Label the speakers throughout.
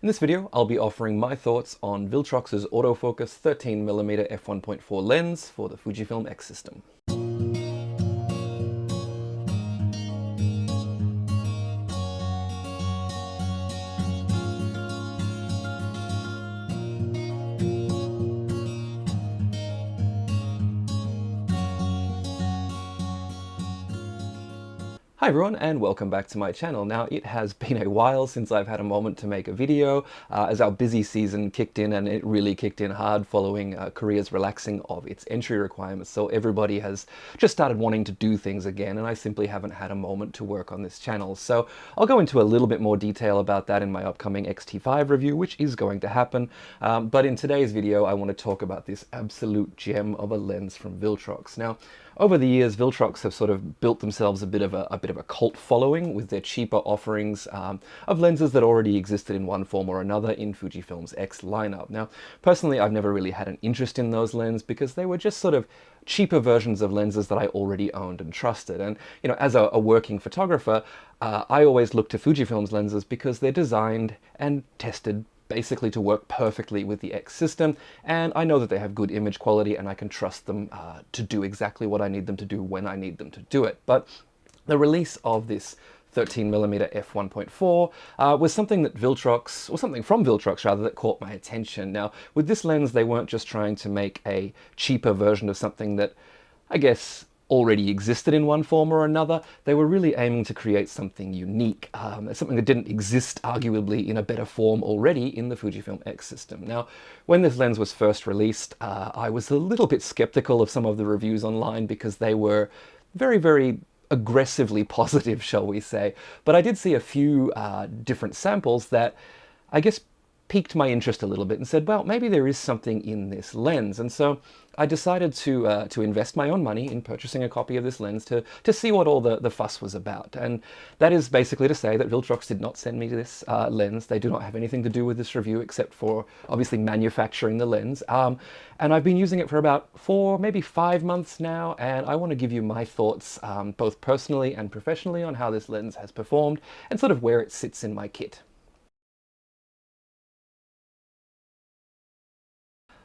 Speaker 1: In this video, I'll be offering my thoughts on Viltrox's autofocus 13mm f1.4 lens for the Fujifilm X system. Hi everyone, and welcome back to my channel. Now, it has been a while since I've had a moment to make a video, as our busy season kicked in, and it really kicked in hard following Korea's relaxing of its entry requirements. So everybody has just started wanting to do things again, and I simply haven't had a moment to work on this channel. So I'll go into a little bit more detail about that in my upcoming X-T5 review, which is going to happen. But in today's video, I want to talk about this absolute gem of a lens from Viltrox. Now, over the years, Viltrox have sort of built themselves a bit of a cult following with their cheaper offerings of lenses that already existed in one form or another in Fujifilm's X lineup. Now, personally, I've never really had an interest in those lenses because they were just sort of cheaper versions of lenses that I already owned and trusted. And, you know, as a working photographer, I always look to Fujifilm's lenses because they're designed and tested basically to work perfectly with the X system, and I know that they have good image quality and I can trust them to do exactly what I need them to do when I need them to do it. But the release of this 13mm f1.4 was something that Viltrox, or something from Viltrox rather, that caught my attention. Now, with this lens, they weren't just trying to make a cheaper version of something that, I guess, already existed in one form or another. They were really aiming to create something unique, something that didn't exist arguably in a better form already in the Fujifilm X system. Now, when this lens was first released, I was a little bit skeptical of some of the reviews online because they were very aggressively positive, shall we say. But I did see a few different samples that, I guess, piqued my interest a little bit and said, well, maybe there is something in this lens. And so I decided to invest my own money in purchasing a copy of this lens to see what all the fuss was about. And that is basically to say that Viltrox did not send me this lens. They do not have anything to do with this review except for obviously manufacturing the lens. And I've been using it for about 4, maybe 5 months now, and I want to give you my thoughts both personally and professionally on how this lens has performed and sort of where it sits in my kit.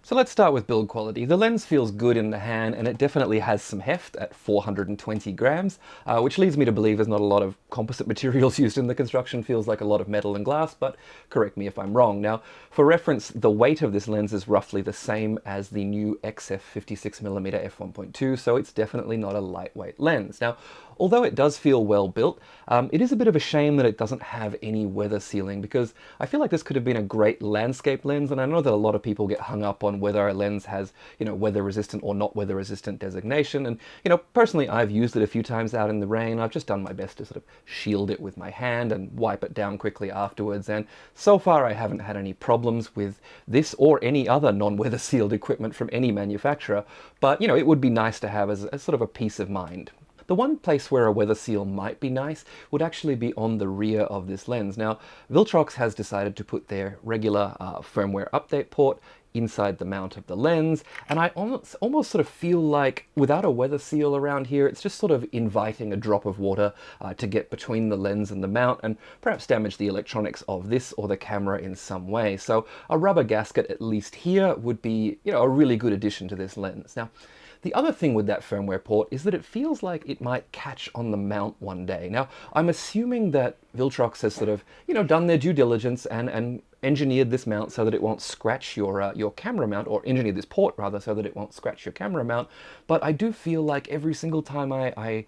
Speaker 1: So let's start with build quality. The lens feels good in the hand, and it definitely has some heft at 420 grams, which leads me to believe there's not a lot of composite materials used in the construction. Feels like a lot of metal and glass, but correct me if I'm wrong. Now, for reference, the weight of this lens is roughly the same as the new XF 56mm f1.2, so it's definitely not a lightweight lens. Now, although it does feel well built, it is a bit of a shame that it doesn't have any weather sealing, because I feel like this could have been a great landscape lens, and I know that a lot of people get hung up on whether a lens has, you know, weather resistant or not weather resistant designation. And, you know, personally, I've used it a few times out in the rain. I've just done my best to sort of shield it with my hand and wipe it down quickly afterwards. And so far, I haven't had any problems with this or any other non-weather sealed equipment from any manufacturer. But, you know, it would be nice to have as sort of a peace of mind. The one place where a weather seal might be nice would actually be on the rear of this lens. Now, Viltrox has decided to put their regular firmware update port inside the mount of the lens, and I almost sort of feel like without a weather seal around here, it's just sort of inviting a drop of water to get between the lens and the mount and perhaps damage the electronics of this or the camera in some way. So a rubber gasket, at least here, would be, you know, a really good addition to this lens. Now, the other thing with that firmware port is that it feels like it might catch on the mount one day. Now, I'm assuming that Viltrox has sort of, you know, done their due diligence and engineered this mount so that it won't scratch your camera mount, or engineered this port rather so that it won't scratch your camera mount. But I do feel like every single time I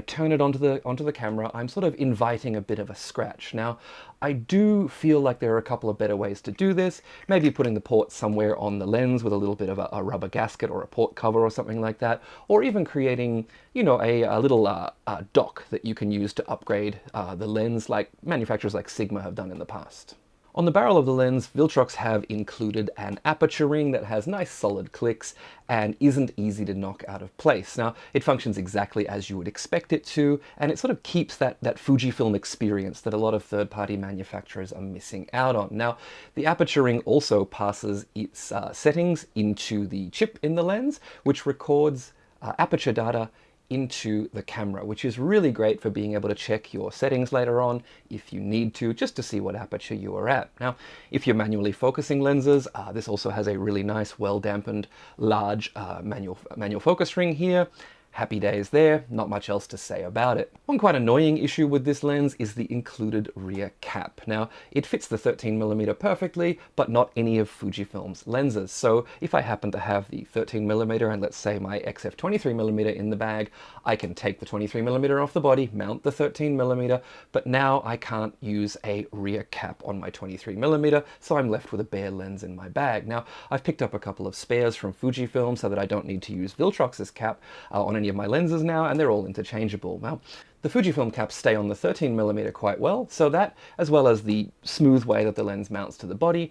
Speaker 1: turn it onto the camera, I'm sort of inviting a bit of a scratch. Now, I do feel like there are a couple of better ways to do this. Maybe putting the port somewhere on the lens with a little bit of a rubber gasket or a port cover or something like that, or even creating, you know, a little dock that you can use to upgrade the lens, like manufacturers like Sigma have done in the past. On the barrel of the lens, Viltrox have included an aperture ring that has nice solid clicks and isn't easy to knock out of place. Now, it functions exactly as you would expect it to, and it sort of keeps that Fujifilm experience that a lot of third-party manufacturers are missing out on. Now, the aperture ring also passes its settings into the chip in the lens, which records aperture data into the camera, which is really great for being able to check your settings later on if you need to, just to see what aperture you are at. Now, if you're manually focusing lenses, this also has a really nice, well-dampened, large manual focus ring here. Happy days there, not much else to say about it. One quite annoying issue with this lens is the included rear cap. Now, it fits the 13mm perfectly, but not any of Fujifilm's lenses. So if I happen to have the 13mm and let's say my XF 23mm in the bag, I can take the 23mm off the body, mount the 13mm, but now I can't use a rear cap on my 23mm, so I'm left with a bare lens in my bag. Now, I've picked up a couple of spares from Fujifilm so that I don't need to use Viltrox's cap on any of my lenses now, and they're all interchangeable. Now, the Fujifilm caps stay on the 13mm quite well, so that, as well as the smooth way that the lens mounts to the body,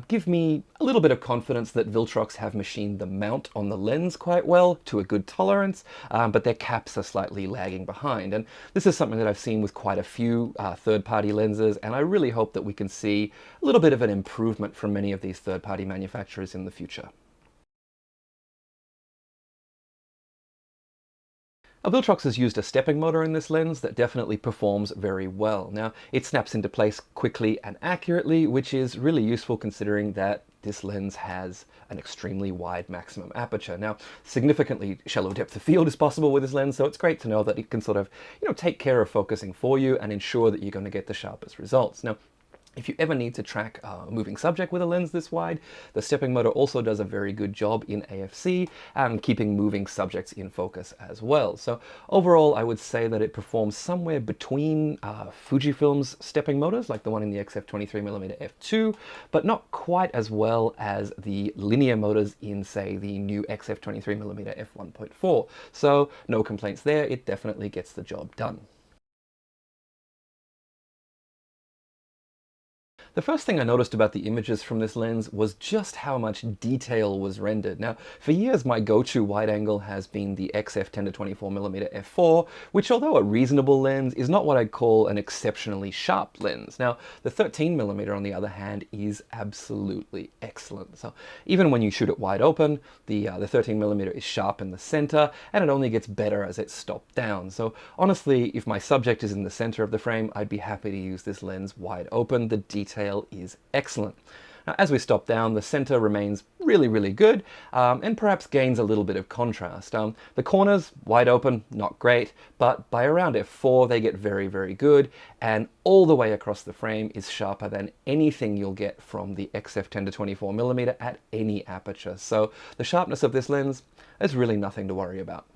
Speaker 1: give me a little bit of confidence that Viltrox have machined the mount on the lens quite well to a good tolerance, but their caps are slightly lagging behind. And this is something that I've seen with quite a few third-party lenses, and I really hope that we can see a little bit of an improvement from many of these third-party manufacturers in the future. Viltrox has used a stepping motor in this lens that definitely performs very well. Now, it snaps into place quickly and accurately, which is really useful considering that this lens has an extremely wide maximum aperture. Now, significantly shallow depth of field is possible with this lens, so it's great to know that it can sort of, take care of focusing for you and ensure that you're going to get the sharpest results. Now, if you ever need to track a moving subject with a lens this wide, the stepping motor also does a very good job in AFC and keeping moving subjects in focus as well. So overall, I would say that it performs somewhere between Fujifilm's stepping motors, like the one in the XF 23mm f2, but not quite as well as the linear motors in, say, the new XF 23mm f1.4. So no complaints there, it definitely gets the job done. The first thing I noticed about the images from this lens was just how much detail was rendered. Now, for years my go-to wide angle has been the XF 10-24mm f4, which, although a reasonable lens, is not what I'd call an exceptionally sharp lens. Now, the 13mm on the other hand is absolutely excellent. So even when you shoot it wide open, the 13mm is sharp in the center, and it only gets better as it's stopped down. So honestly, if my subject is in the center of the frame, I'd be happy to use this lens wide open. The detail is excellent. Now, as we stop down, the center remains really, really good, and perhaps gains a little bit of contrast. The corners, wide open, not great, but by around f4 they get very, very good, and all the way across the frame is sharper than anything you'll get from the XF 10-24mm at any aperture. So the sharpness of this lens is really nothing to worry about.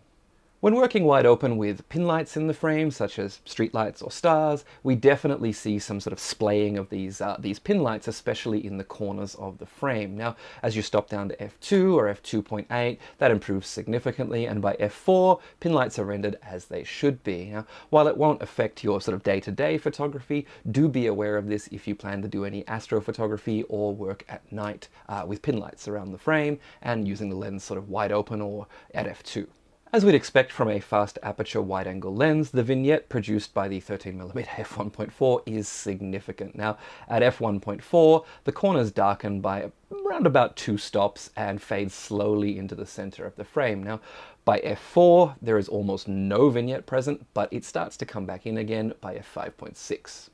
Speaker 1: When working wide open with pin lights in the frame, such as street lights or stars, we definitely see some sort of splaying of these pin lights, especially in the corners of the frame. Now, as you stop down to f2 or f2.8, that improves significantly, and by f4, pin lights are rendered as they should be. Now, while it won't affect your sort of day-to-day photography, do be aware of this if you plan to do any astrophotography or work at night with pin lights around the frame and using the lens sort of wide open or at f2. As we'd expect from a fast aperture wide-angle lens, the vignette produced by the 13mm f1.4 is significant. Now, at f1.4, the corners darken by around about 2 stops and fade slowly into the center of the frame. Now, by f4, there is almost no vignette present, but it starts to come back in again by f5.6.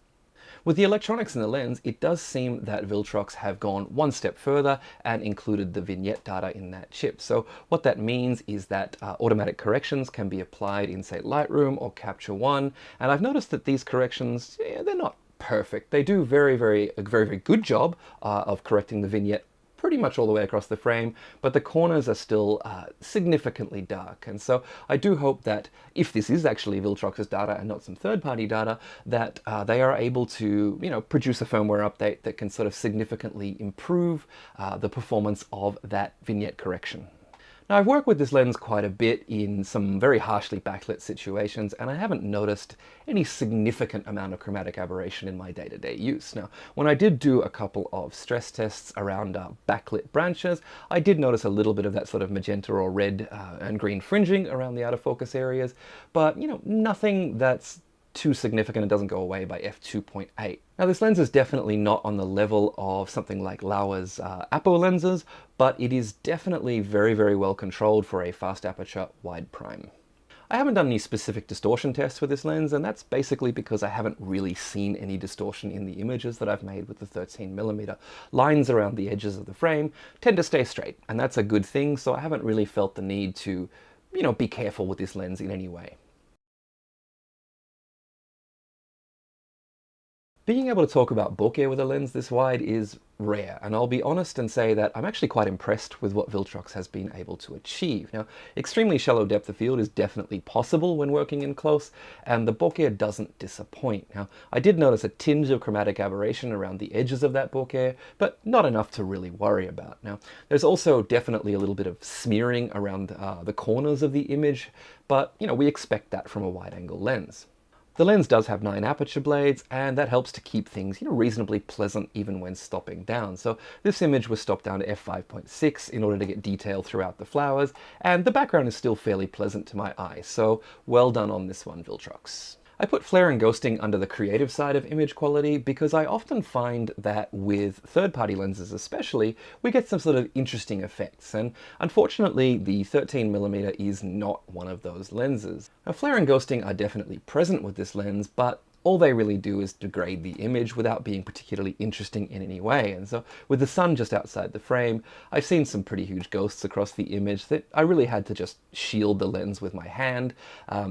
Speaker 1: With the electronics in the lens, it does seem that Viltrox have gone one step further and included the vignette data in that chip. So what that means is that automatic corrections can be applied in, say, Lightroom or Capture One, and I've noticed that these corrections, they're not perfect. They do a very, very good job of correcting the vignette pretty much all the way across the frame, but the corners are still significantly dark. And so I do hope that if this is actually Viltrox's data and not some third-party data, that they are able to, produce a firmware update that can sort of significantly improve the performance of that vignette correction. Now, I've worked with this lens quite a bit in some very harshly backlit situations, and I haven't noticed any significant amount of chromatic aberration in my day-to-day use. Now, when I did do a couple of stress tests around backlit branches, I did notice a little bit of that sort of magenta or red and green fringing around the autofocus areas, but, nothing that's too significant and doesn't go away by f2.8. Now, this lens is definitely not on the level of something like Laowa's Apo lenses, but it is definitely very, very well controlled for a fast aperture wide prime. I haven't done any specific distortion tests with this lens, and that's basically because I haven't really seen any distortion in the images that I've made with the 13mm. Lines around the edges of the frame tend to stay straight, and that's a good thing, so I haven't really felt the need to, be careful with this lens in any way. Being able to talk about bokeh with a lens this wide is rare, and I'll be honest and say that I'm actually quite impressed with what Viltrox has been able to achieve. Now, extremely shallow depth of field is definitely possible when working in close, and the bokeh doesn't disappoint. Now, I did notice a tinge of chromatic aberration around the edges of that bokeh, but not enough to really worry about. Now, there's also definitely a little bit of smearing around the corners of the image, but we expect that from a wide-angle lens. The lens does have 9 aperture blades, and that helps to keep things reasonably pleasant even when stopping down. So this image was stopped down to f5.6 in order to get detail throughout the flowers, and the background is still fairly pleasant to my eye, so well done on this one, Viltrox. I put flare and ghosting under the creative side of image quality because I often find that with third-party lenses especially, we get some sort of interesting effects, and unfortunately the 13mm is not one of those lenses. Now, flare and ghosting are definitely present with this lens, but all they really do is degrade the image without being particularly interesting in any way. And so with the sun just outside the frame, I've seen some pretty huge ghosts across the image that I really had to just shield the lens with my hand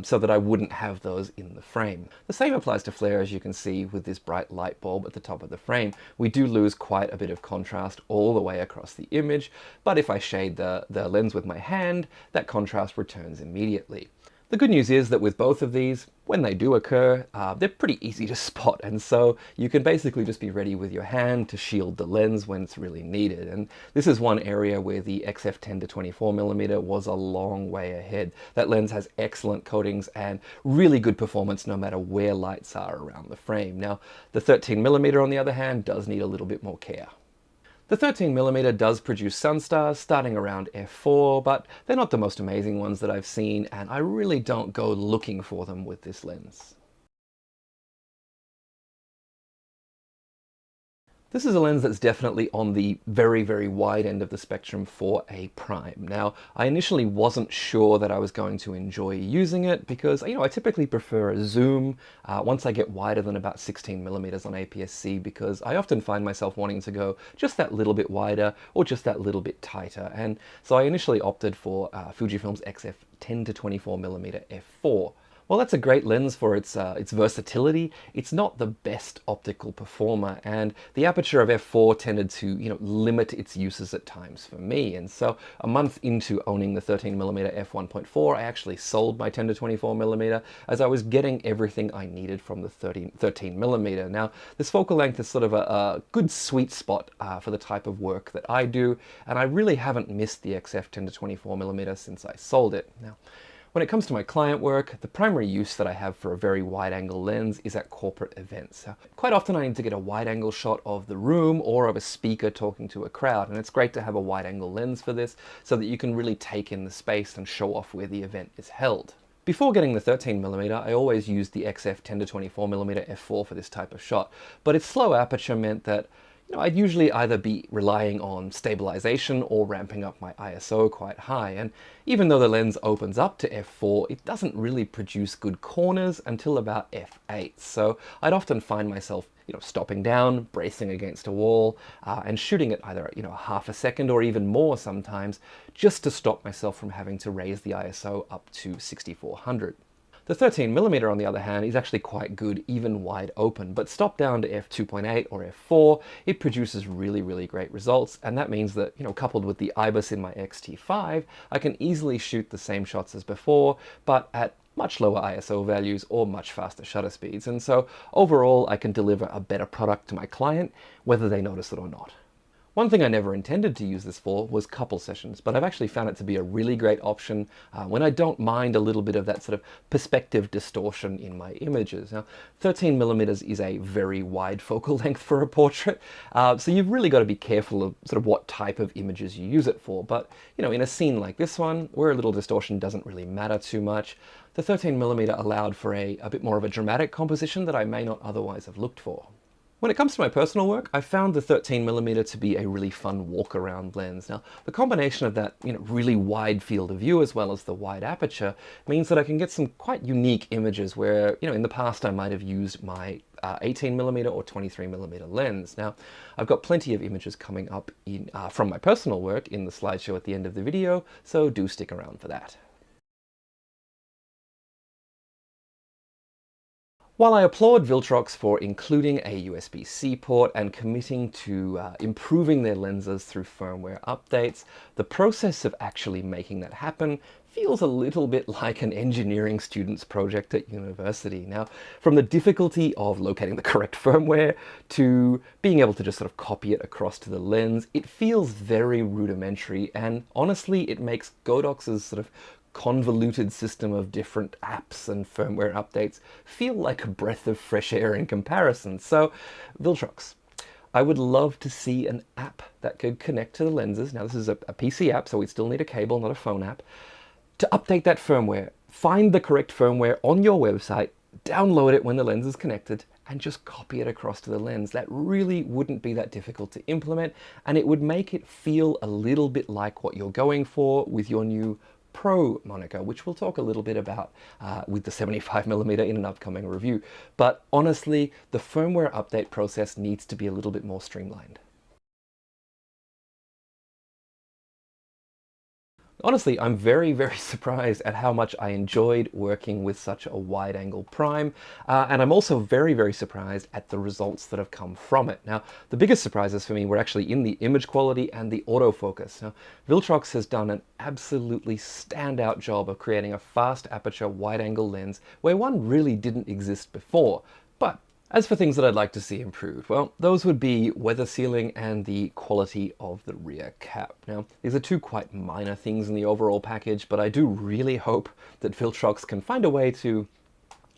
Speaker 1: so that I wouldn't have those in the frame. The same applies to flare, as you can see with this bright light bulb at the top of the frame. We do lose quite a bit of contrast all the way across the image, but if I shade the lens with my hand, that contrast returns immediately. The good news is that with both of these, when they do occur, they're pretty easy to spot, and so you can basically just be ready with your hand to shield the lens when it's really needed. And this is one area where the XF10 to 24mm was a long way ahead. That lens has excellent coatings and really good performance no matter where lights are around the frame. Now, the 13mm on the other hand does need a little bit more care. The 13mm does produce sunstars starting around f4, but they're not the most amazing ones that I've seen, and I really don't go looking for them with this lens. This is a lens that's definitely on the very, very wide end of the spectrum for a prime. Now, I initially wasn't sure that I was going to enjoy using it because, I typically prefer a zoom once I get wider than about 16mm on APS-C, because I often find myself wanting to go just that little bit wider or just that little bit tighter. And so I initially opted for Fujifilm's XF10 to 24mm f4. Well, that's a great lens for its versatility. It's not the best optical performer, and the aperture of f4 tended to limit its uses at times for me. And so a month into owning the 13mm f1.4, I actually sold my 10 to 24mm as I was getting everything I needed from the 13mm. Now, this focal length is sort of a good sweet spot for the type of work that I do, and I really haven't missed the XF10 to 24mm since I sold it. Now, when it comes to my client work, the primary use that I have for a very wide-angle lens is at corporate events. Quite often I need to get a wide-angle shot of the room or of a speaker talking to a crowd, and it's great to have a wide-angle lens for this so that you can really take in the space and show off where the event is held. Before getting the 13mm, I always used the XF10 to 24mm f4 for this type of shot, but its slow aperture meant that I'd usually either be relying on stabilization or ramping up my ISO quite high, and even though the lens opens up to f4, it doesn't really produce good corners until about f8. So I'd often find myself stopping down, bracing against a wall, and shooting at either half a second or even more sometimes, just to stop myself from having to raise the ISO up to 6400. The 13mm on the other hand is actually quite good even wide open, but stopped down to f2.8 or f4, it produces really, really great results, and that means that, coupled with the IBIS in my X-T5, I can easily shoot the same shots as before, but at much lower ISO values or much faster shutter speeds, and so overall I can deliver a better product to my client, whether they notice it or not. One thing I never intended to use this for was couple sessions, but I've actually found it to be a really great option when I don't mind a little bit of that sort of perspective distortion in my images. Now, 13mm is a very wide focal length for a portrait, so you've really got to be careful of sort of what type of images you use it for. But, in a scene like this one, where a little distortion doesn't really matter too much, the 13mm allowed for a bit more of a dramatic composition that I may not otherwise have looked for. When it comes to my personal work, I found the 13mm to be a really fun walk-around lens. Now, the combination of that, really wide field of view as well as the wide aperture means that I can get some quite unique images where, in the past I might have used my 18mm or 23mm lens. Now, I've got plenty of images coming up from my personal work in the slideshow at the end of the video, so do stick around for that. While I applaud Viltrox for including a USB-C port and committing to improving their lenses through firmware updates, the process of actually making that happen feels a little bit like an engineering student's project at university. Now, from the difficulty of locating the correct firmware to being able to just sort of copy it across to the lens, it feels very rudimentary, and honestly, it makes Godox's sort of convoluted system of different apps and firmware updates feel like a breath of fresh air in comparison. So, Viltrox, I would love to see an app that could connect to the lenses. Now, this is a PC app, so we still need a cable, not a phone app. To update that firmware, find the correct firmware on your website, download it when the lens is connected, and just copy it across to the lens. That really wouldn't be that difficult to implement, and it would make it feel a little bit like what you're going for with your new Pro moniker, which we'll talk a little bit about with the 75mm in an upcoming review. But honestly, the firmware update process needs to be a little bit more streamlined. Honestly, I'm very, very surprised at how much I enjoyed working with such a wide-angle prime, and I'm also very, very surprised at the results that have come from it. Now, the biggest surprises for me were actually in the image quality and the autofocus. Now, Viltrox has done an absolutely standout job of creating a fast aperture wide-angle lens where one really didn't exist before. But as for things that I'd like to see improved, well, those would be weather sealing and the quality of the rear cap. Now, these are two quite minor things in the overall package, but I do really hope that Viltrox can find a way to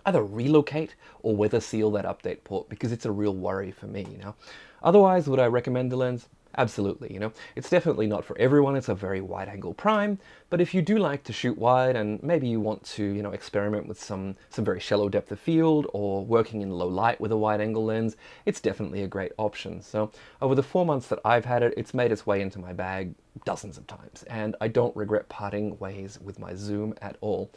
Speaker 1: either relocate or weather seal that update port, because it's a real worry for me. Otherwise, would I recommend the lens? Absolutely. It's definitely not for everyone. It's a very wide angle prime, but if you do like to shoot wide and maybe you want to, experiment with some very shallow depth of field or working in low light with a wide angle lens, it's definitely a great option. So over the 4 months that I've had it, it's made its way into my bag dozens of times, and I don't regret parting ways with my zoom at all.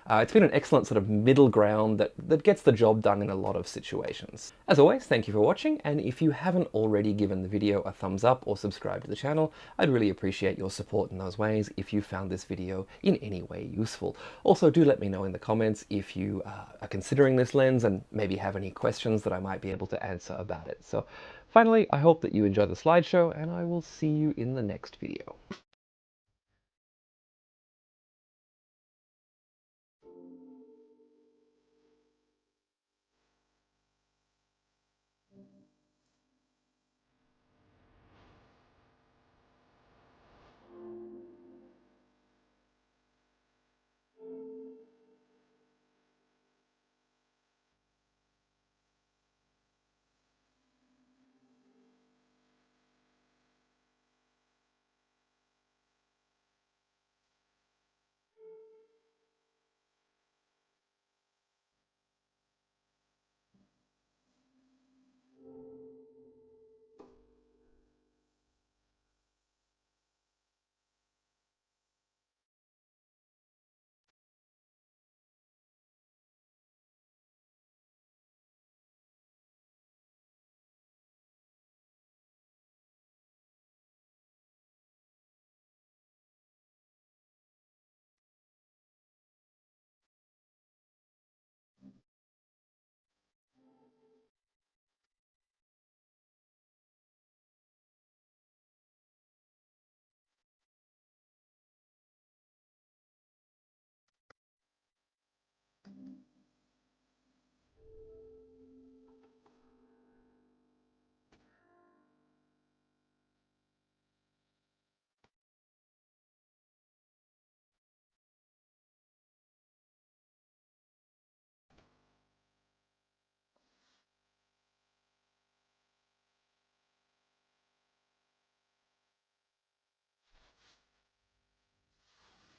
Speaker 1: It's been an excellent sort of middle ground that gets the job done in a lot of situations. As always, thank you for watching, and if you haven't already given the video a thumbs up or subscribed to the channel, I'd really appreciate your support in those ways if you found this video in any way useful. Also, do let me know in the comments if you are considering this lens and maybe have any questions that I might be able to answer about it. So finally, I hope that you enjoy the slideshow, and I will see you in the next video.